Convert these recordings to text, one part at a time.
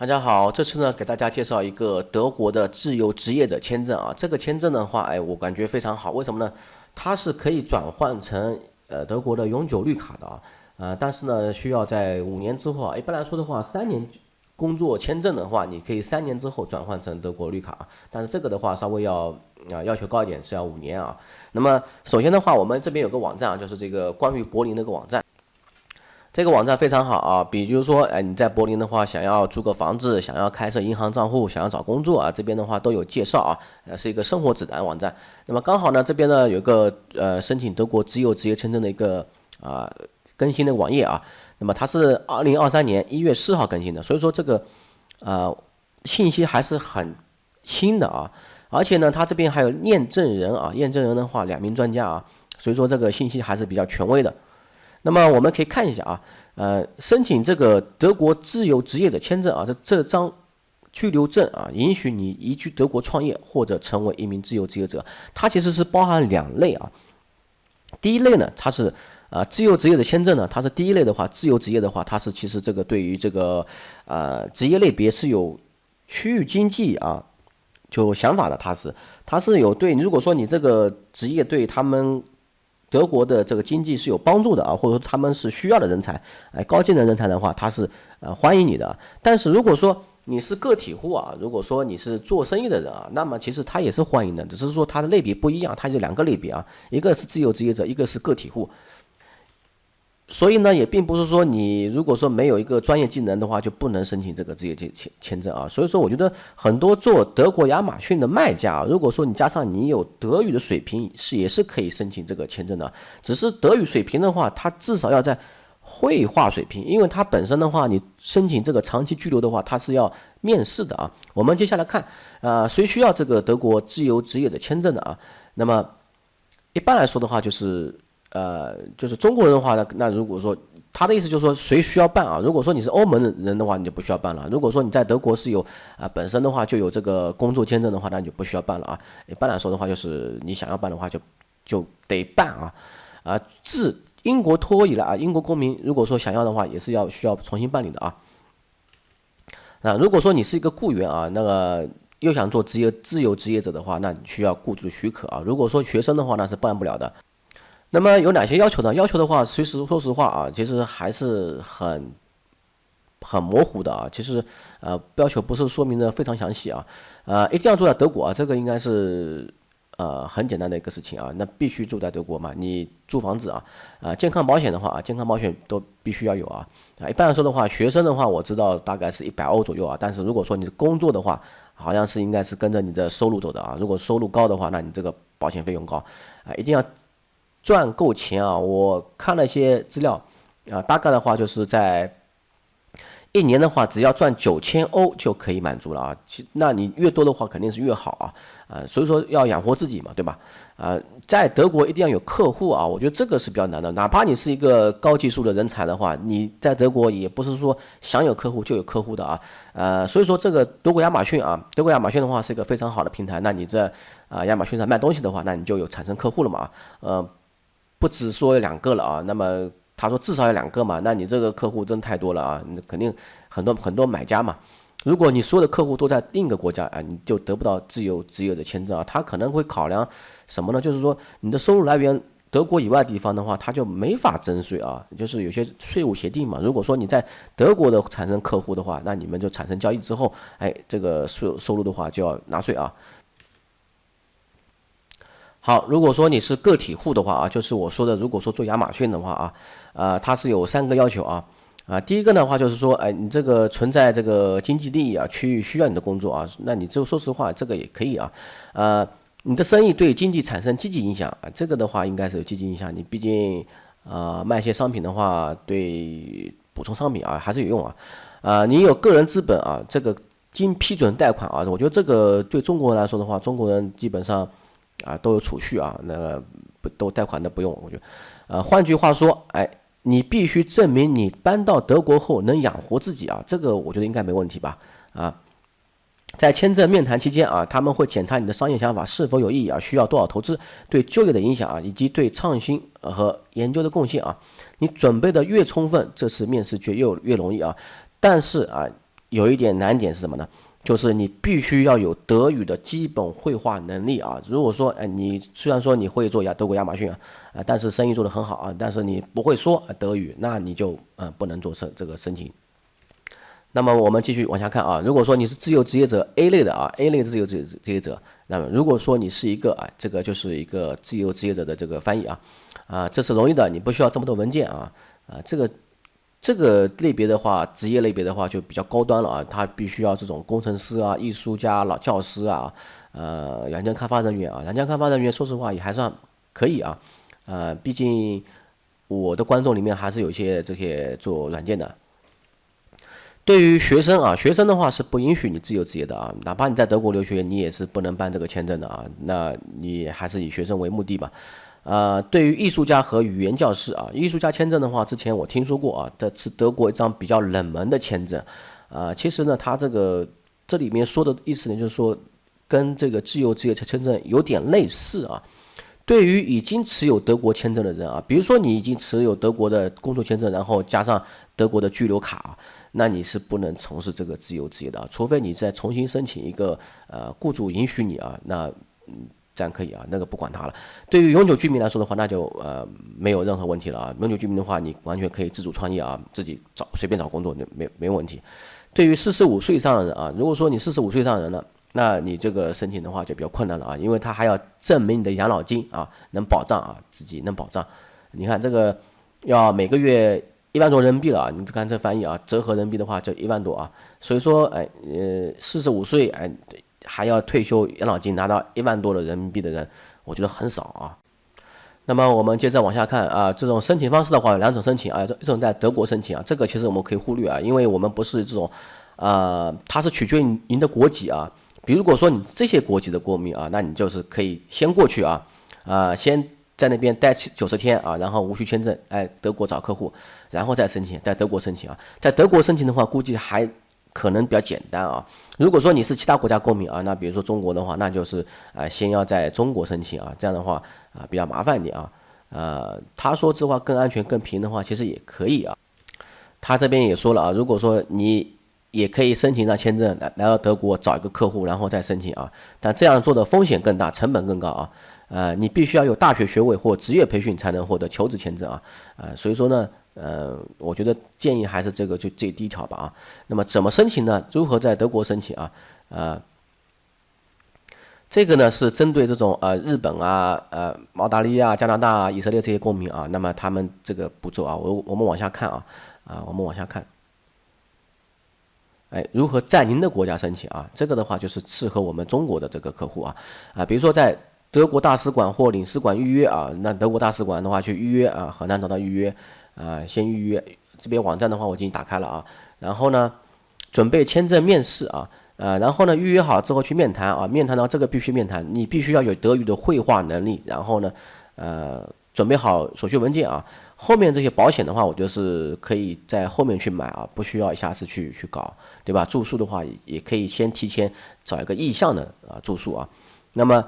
大家好，这次呢给大家介绍一个德国的自由职业者签证啊。这个签证的话，我感觉非常好。为什么呢？它是可以转换成德国的永久绿卡的啊。但是呢，需要在5年之后啊。一般来说的话，3年工作签证的话，你可以3年之后转换成德国绿卡啊。但是这个的话，稍微要求高一点，是要5年啊。那么首先的话，我们这边有个网站啊，就是这个关于柏林的一个网站。这个网站非常好啊，比如说，你在柏林的话，想要租个房子，想要开设银行账户，想要找工作啊，这边的话都有介绍啊，是一个生活指南网站。那么刚好呢，这边呢有一个申请德国自由职业签证的一个更新的网页啊，那么它是2023年1月4号更新的，所以说这个呃信息还是很新的啊，而且呢，它这边还有验证人啊，验证人的话2名专家啊，所以说这个信息还是比较权威的。那么我们可以看一下啊，申请这个德国自由职业者签证啊，这张居留证啊，允许你移居德国创业或者成为一名自由职业者。它其实是包含2类啊。第一类呢，它是自由职业者签证呢，它是第一类的话，自由职业的话，它是其实这个对于这个职业类别是有区域经济啊就想法的，它是有对，如果说你这个职业对他们德国的这个经济是有帮助的啊，或者说他们是需要的人才，高技能人才的话，他是欢迎你的。但是如果说你是个体户啊，如果说你是做生意的人啊，那么其实他也是欢迎的，只是说它的类别不一样，它有2个类别啊，一个是自由职业者，一个是个体户。所以呢，也并不是说你如果说没有一个专业技能的话，就不能申请这个职业签证啊。所以说，我觉得很多做德国亚马逊的卖家啊，如果说你加上你有德语的水平，也是可以申请这个签证的。只是德语水平的话，它至少要在绘画水平，因为它本身的话，你申请这个长期居留的话，它是要面试的啊。我们接下来看，谁需要这个德国自由职业者签证的啊？那么一般来说的话，就是中国人的话呢，那如果说他的意思就是说谁需要办啊？如果说你是欧盟人的话，你就不需要办了。如果说你在德国是有本身的话就有这个工作签证的话，那你就不需要办了啊。一般来说的话，就是你想要办的话就得办啊。自英国脱欧以来啊，英国公民如果说想要的话，也是需要重新办理的啊。如果说你是一个雇员啊，那个又想做自由职业者的话，那你需要雇主许可啊。如果说学生的话，那是办不了的。那么有哪些要求呢？要求的话，其实说实话啊，其实还是很模糊的啊。其实要求不是说明的非常详细啊。一定要住在德国啊，这个应该是很简单的一个事情啊。那必须住在德国嘛，你租房子啊，健康保险的话啊，健康保险都必须要有啊。一般来说的话，学生的话我知道大概是100欧左右啊。但是如果说你是工作的话，好像是应该是跟着你的收入走的啊。如果收入高的话，那你这个保险费用高一定要赚够钱啊！我看了一些资料，大概的话就是在1年的话，只要赚9000欧就可以满足了啊。那你越多的话，肯定是越好啊。所以说要养活自己嘛，对吧？在德国一定要有客户啊，我觉得这个是比较难的。哪怕你是一个高技术的人才的话，你在德国也不是说想有客户就有客户的啊。所以说这个德国亚马逊啊，德国亚马逊的话是一个非常好的平台。那你在亚马逊上卖东西的话，那你就有产生客户了嘛？不只说有2个了啊，那么他说至少有2个嘛，那你这个客户真太多了啊，你肯定很多买家嘛。如果你所有的客户都在另一个国家你就得不到自由职业者签证啊。他可能会考量什么呢？就是说你的收入来源德国以外的地方的话，他就没法征税啊，就是有些税务协定嘛。如果说你在德国的产生客户的话，那你们就产生交易之后，这个收入的话就要纳税啊。好，如果说你是个体户的话啊，就是我说的，如果说做亚马逊的话它是有3个要求第一个的话就是说，你这个存在这个经济利益啊，区域需要你的工作啊，那你说实话，这个也可以你的生意对经济产生积极影响这个的话应该是有积极影响。你毕竟卖一些商品的话，对补充商品还是有用你有个人资本这个经批准贷款我觉得这个对中国人来说的话，中国人基本上都有储蓄那个都贷款的不用，我觉得换句话说，你必须证明你搬到德国后能养活自己这个我觉得应该没问题吧在签证面谈期间他们会检查你的商业想法是否有意义需要多少投资，对就业的影响以及对创新和研究的贡献你准备的越充分，这次面试就越容易但是有一点难点是什么呢？就是你必须要有德语的基本绘画能力啊。如果说，你虽然说你会做德国亚马逊但是生意做得很好但是你不会说德语，那你就不能做这个申请。那么我们继续往下看如果说你是自由职业者 A 类的，A 类自由职业者，那么如果说你是一个这个就是一个自由职业者的这个翻译这是容易的，你不需要这么多文件这个类别的话，职业类别的话就比较高端了它必须要这种工程师艺术家、老教师软件开发人员软件开发人员说实话也还算可以毕竟我的观众里面还是有一些这些做软件的。对于学生学生的话是不允许你自由职业的哪怕你在德国留学，你也是不能办这个签证的那你还是以学生为目的吧。对于艺术家和语言教师艺术家签证的话，之前我听说过这是德国一张比较冷门的签证其实呢，它这里面说的意思呢，就是说跟这个自由职业签证有点类似对于已经持有德国签证的人比如说你已经持有德国的工作签证，然后加上德国的居留卡那你是不能从事这个自由职业的除非你再重新申请一个雇主允许你那这样可以那个不管它了。对于永久居民来说的话，那就没有任何问题了永久居民的话，你完全可以自主创业自己随便找工作没问题。对于45岁以上的人如果说你45岁以上的人了，那你这个申请的话就比较困难了因为他还要证明你的养老金能保障自己能保障。你看这个要每个月1万多人民币了你看这翻译折合人民币的话就1万多所以说45岁还要退休养老金拿到1万多的人民币的人，我觉得很少那么我们接着往下看这种申请方式的话有2种申请一种在德国申请这个其实我们可以忽略因为我们不是这种它是取决于您的国籍比如如果说你这些国籍的国民那你就是可以先过去先在那边待90天然后无需签证德国找客户，然后再申请在德国申请在德国申请的话估计还可能比较简单如果说你是其他国家公民那比如说中国的话，那就是先要在中国申请这样的话比较麻烦一点他说这话更安全更平的话其实也可以他这边也说了如果说你也可以申请上签证来到德国找一个客户然后再申请但这样做的风险更大，成本更高你必须要有大学学位或职业培训才能获得求职签证所以说呢我觉得建议还是这个就这第一条吧那么怎么申请呢？如何在德国申请这个呢是针对这种日本澳大利亚、加拿大、以色列这些公民那么他们这个步骤我们往下看我们往下看。如何在您的国家申请这个的话就是适合我们中国的这个客户比如说在德国大使馆或领事馆预约那德国大使馆的话去预约很难找到预约先预约这边网站的话我已经打开了然后呢准备签证面试然后呢预约好之后去面谈面谈的话这个必须面谈，你必须要有德语的绘画能力，然后呢准备好所需文件后面这些保险的话我觉得是可以在后面去买不需要一下子去搞对吧？住宿的话也可以先提前找一个意向的住宿那么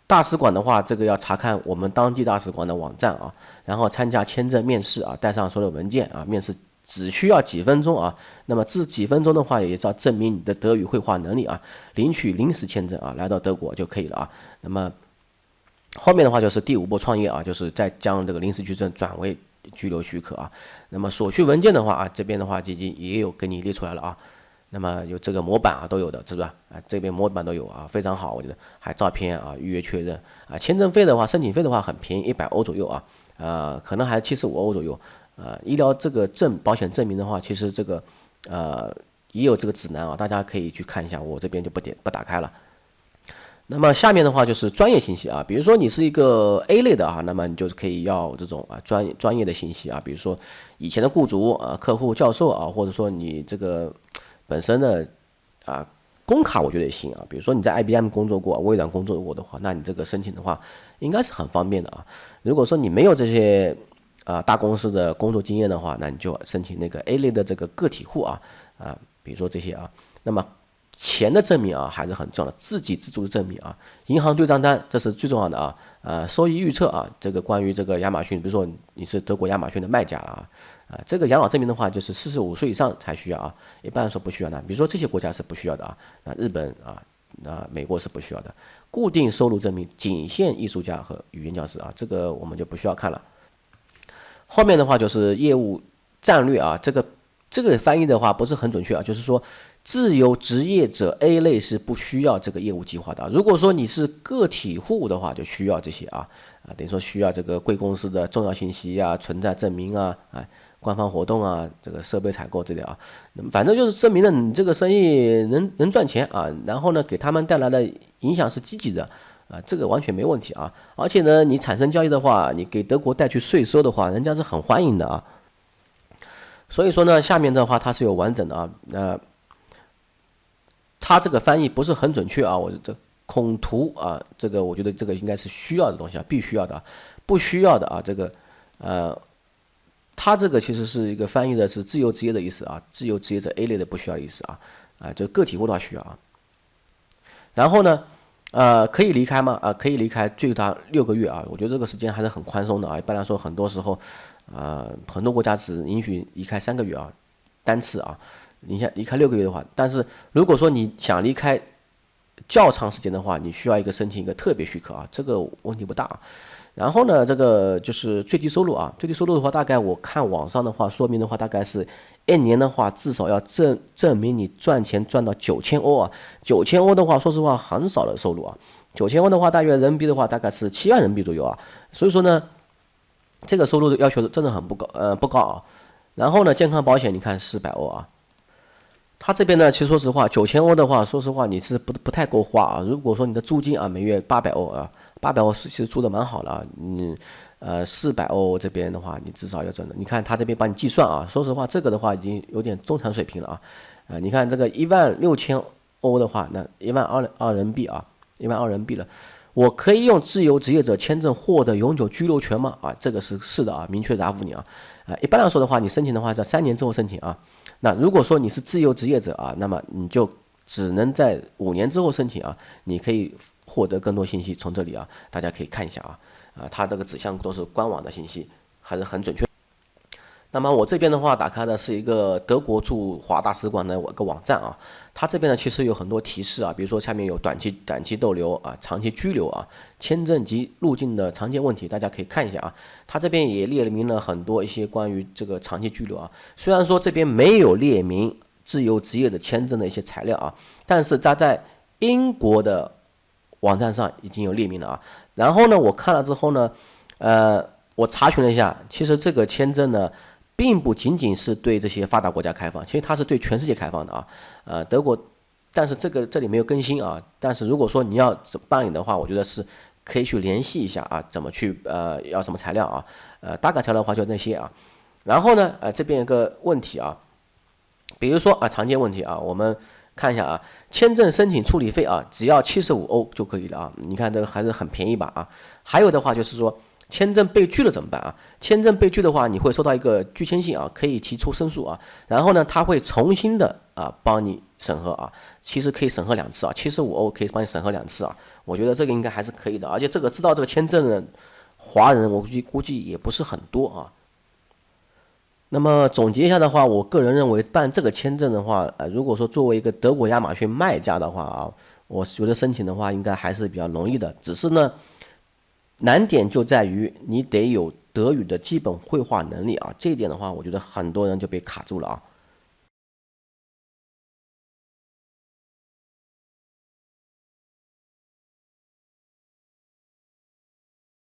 大使馆的话这个要查看我们当地大使馆的网站然后参加签证面试带上所有文件面试只需要几分钟那么这几分钟的话也要证明你的德语绘画能力领取临时签证来到德国就可以了那么后面的话就是第5步创业就是再将这个临时居证转为居留许可那么所需文件的话这边的话已经也有给你列出来了那么有这个模板都有的是吧这边模板都有非常好，我觉得还照片预约确认签证费的话申请费的话很便宜，100欧左右可能还75欧左右医疗这个保险证明的话其实这个也有这个指南大家可以去看一下，我这边就不打开了。那么下面的话就是专业信息比如说你是一个 A 类的那么你就可以要这种专业的信息比如说以前的雇主客户、教授或者说你这个本身的工卡我觉得也行比如说你在 IBM 工作过、微软工作过的话，那你这个申请的话应该是很方便的如果说你没有这些大公司的工作经验的话，那你就申请那个 A 类的这个个体户比如说这些那么钱的证明啊还是很重要的，自给自足的证明啊，银行对账单这是最重要的啊，收益预测啊，这个关于这个亚马逊，比如说你是德国亚马逊的卖家这个养老证明的话就是45岁以上才需要啊，一般来说不需要的，比如说这些国家是不需要的啊，日本美国是不需要的，固定收入证明仅限艺术家和语言教师啊，这个我们就不需要看了。后面的话就是业务战略啊，这个翻译的话不是很准确啊，就是说自由职业者 A 类是不需要这个业务计划的，如果说你是个体户的话，就需要这些等于说需要这个贵公司的重要信息存在证明官方活动这个设备采购之类反正就是证明了你这个生意能赚钱然后呢给他们带来的影响是积极的这个完全没问题而且呢你产生交易的话，你给德国带去税收的话，人家是很欢迎的所以说呢，下面的话它是有完整的它这个翻译不是很准确我这孔图这个我觉得这个应该是需要的东西必须要的不需要的这个它这个其实是一个翻译的是自由职业的意思自由职业者 A 类的不需要的意思就个体户的话需要然后呢可以离开吗？可以离开最大6个月我觉得这个时间还是很宽松的一般来说很多时候很多国家只允许离开3个月单次你想离开6个月的话，但是如果说你想离开较长时间的话，你需要申请一个特别许可这个问题不大然后呢，这个就是最低收入最低收入的话，大概我看网上的话说明的话，大概是1年的话，至少要证明你赚钱赚到9000欧9000欧的话，说实话很少的收入9000欧的话，大约人民币的话，大概是7万人民币左右所以说呢，这个收入的要求真的很不高然后呢，健康保险你看400欧他这边呢，其实说实话，9000欧的话，说实话你是不太够花如果说你的租金每月800欧800欧其实租的蛮好了400欧这边的话，你至少要赚的。你看他这边帮你计算说实话这个的话已经有点中产水平了你看这个16000欧的话，那12000人民币12000人民币了。我可以用自由职业者签证获得永久居留权吗？这个是的明确答复你一般来说的话，你申请的话在3年之后申请那如果说你是自由职业者那么你就只能在5年之后申请你可以获得更多信息，从这里大家可以看一下它这个指向都是官网的信息，还是很准确。那么我这边的话打开的是一个德国驻华大使馆的一个网站它这边呢其实有很多提示比如说下面有短期逗留长期居留签证及入境的常见问题，大家可以看一下它这边也列明了很多一些关于这个长期居留虽然说这边没有列明自由职业者签证的一些材料但是它在英国的网站上已经有列明了然后呢我看了之后呢我查询了一下，其实这个签证呢并不仅仅是对这些发达国家开放，其实它是对全世界开放的德国，但是这里没有更新但是如果说你要办理的话，我觉得是可以去联系一下怎么去要什么材料大概材料的话就那些然后呢这边有个问题比如说常见问题我们看一下签证申请处理费只要75欧就可以了你看这个还是很便宜吧还有的话就是说签证被拒了怎么办签证被拒的话，你会收到一个拒签信可以提出申诉然后呢，他会重新的帮你审核其实可以审核2次75欧可以帮你审核2次我觉得这个应该还是可以的，而且这个知道这个签证的华人，我估计也不是很多那么总结一下的话，我个人认为办这个签证的话，如果说作为一个德国亚马逊卖家的话我觉得申请的话应该还是比较容易的，只是呢。难点就在于你得有德语的基本绘画能力这一点的话，我觉得很多人就被卡住了